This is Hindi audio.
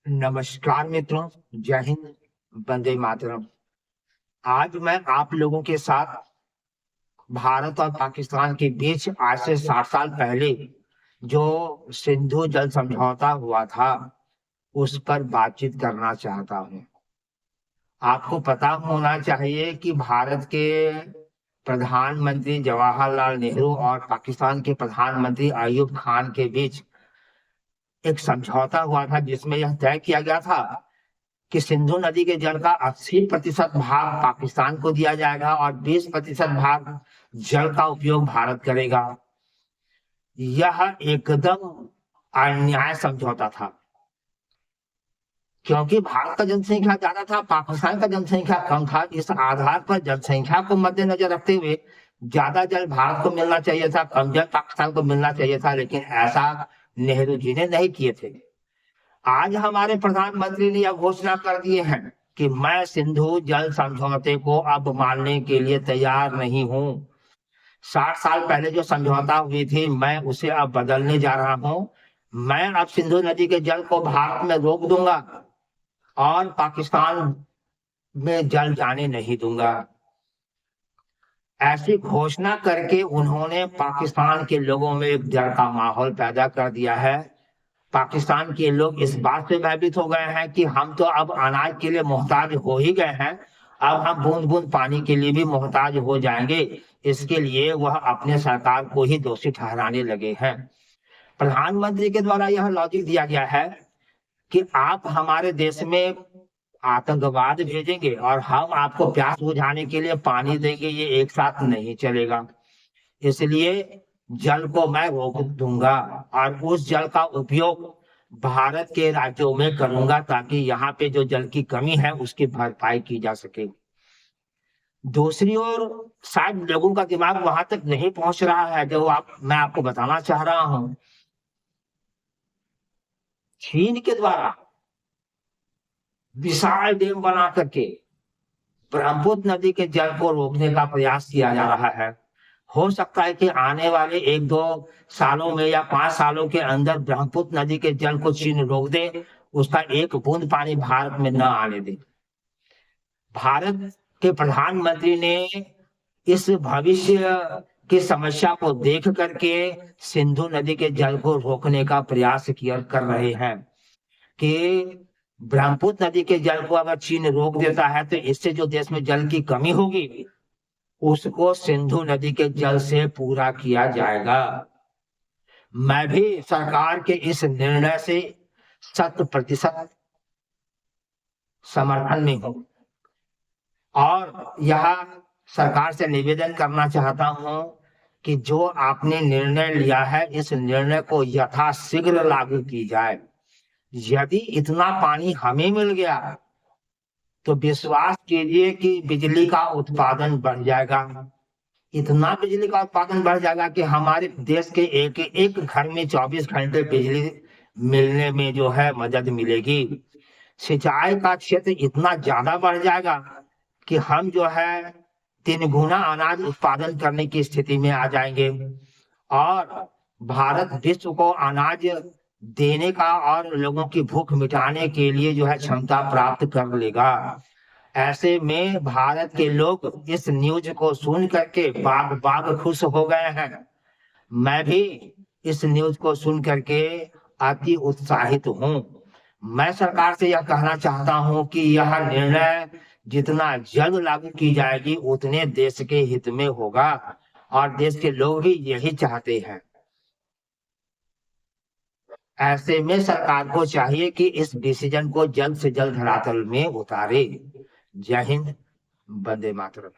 नमस्कार मित्रों। जय हिंद। वंदे मातरम। आज मैं आप लोगों के साथ भारत और पाकिस्तान के बीच आज से 60 साल पहले जो सिंधु जल समझौता हुआ था उस पर बातचीत करना चाहता हूं। आपको पता होना चाहिए कि भारत के प्रधानमंत्री जवाहरलाल नेहरू और पाकिस्तान के प्रधानमंत्री अयूब खान के बीच एक समझौता हुआ था जिसमें यह तय किया गया था कि सिंधु नदी के जल का 80% भाग पाकिस्तान को दिया जाएगा और 20% भाग जल का उपयोग भारत करेगा। यह एकदम अन्याय समझौता था, क्योंकि भारत का जनसंख्या ज्यादा था, पाकिस्तान का जनसंख्या कम था। इस आधार पर जनसंख्या को मद्देनजर रखते हुए ज्यादा जल भारत को मिलना चाहिए था, कम जल पाकिस्तान को मिलना चाहिए था, लेकिन ऐसा नेहरू जी ने नहीं किए थे। आज हमारे प्रधानमंत्री ने यह घोषणा कर दिए हैं कि मैं सिंधु जल समझौते को अब मानने के लिए तैयार नहीं हूं। 60 साल पहले जो समझौता हुई थी मैं उसे अब बदलने जा रहा हूं। मैं अब सिंधु नदी के जल को भारत में रोक दूंगा और पाकिस्तान में जल जाने नहीं दूंगा। ऐसी घोषणा करके उन्होंने पाकिस्तान के लोगों में एक डर का माहौल पैदा कर दिया है। पाकिस्तान के लोग इस बात से भयभीत हो गए हैं कि हम तो अब अनाज के लिए मोहताज हो ही गए हैं, अब हम बूंद बूंद पानी के लिए भी मोहताज हो जाएंगे। इसके लिए वह अपने सरकार को ही दोषी ठहराने लगे हैं। प्रधानमंत्री के द्वारा यह लॉजिक दिया गया है कि आप हमारे देश में आतंकवाद भेजेंगे और हम आपको प्यास बुझाने के लिए पानी देंगे, ये एक साथ नहीं चलेगा। इसलिए जल को मैं रोक दूंगा और उस जल का उपयोग भारत के राज्यों में करूंगा ताकि यहाँ पे जो जल की कमी है उसकी भरपाई की जा सके। दूसरी ओर शायद लोगों का दिमाग वहां तक नहीं पहुंच रहा है जो मैं आपको बताना चाह रहा हूं। चीन के द्वारा विशाल डैम बना करके ब्रह्मपुत्र नदी के जल को रोकने का प्रयास किया जा रहा है। हो सकता है कि आने वाले 1-2 सालों में या 5 सालों के अंदर ब्रह्मपुत्र नदी के जल को चीन रोक दे, उसका एक बूंद पानी भारत में न आने दे। भारत के प्रधानमंत्री ने इस भविष्य की समस्या को देख करके सिंधु नदी के जल को रोकने का प्रयास किया कर रहे हैं कि ब्रह्मपुत्र नदी के जल को अगर चीन रोक देता है तो इससे जो देश में जल की कमी होगी उसको सिंधु नदी के जल से पूरा किया जाएगा। मैं भी सरकार के इस निर्णय से 100% समर्थन में हूं और यह सरकार से निवेदन करना चाहता हूं कि जो आपने निर्णय लिया है इस निर्णय को यथाशीघ्र लागू की जाए। यदि इतना पानी हमें मिल गया तो विश्वास कीजिए कि बिजली का उत्पादन बढ़ जाएगा। इतना बिजली का उत्पादन बढ़ जाएगा कि हमारे देश के एक एक घर में 24 घंटे बिजली मिलने में जो है मदद मिलेगी। सिंचाई का क्षेत्र इतना ज्यादा बढ़ जाएगा कि हम जो है 3 गुना अनाज उत्पादन करने की स्थिति में आ जाएंगे और भारत विश्व को अनाज देने का और लोगों की भूख मिटाने के लिए जो है क्षमता प्राप्त कर लेगा। ऐसे में भारत के लोग इस न्यूज को सुन करके बाग बाग खुश हो गए हैं। मैं भी इस न्यूज को सुन करके अति उत्साहित हूं। मैं सरकार से यह कहना चाहता हूं कि यह निर्णय जितना जल्द लागू की जाएगी उतने देश के हित में होगा और देश के लोग भी यही चाहते हैं। ऐसे में सरकार को चाहिए कि इस डिसीजन को जल्द से जल्द धरातल में उतारे। जय हिंद। वंदे मातरम।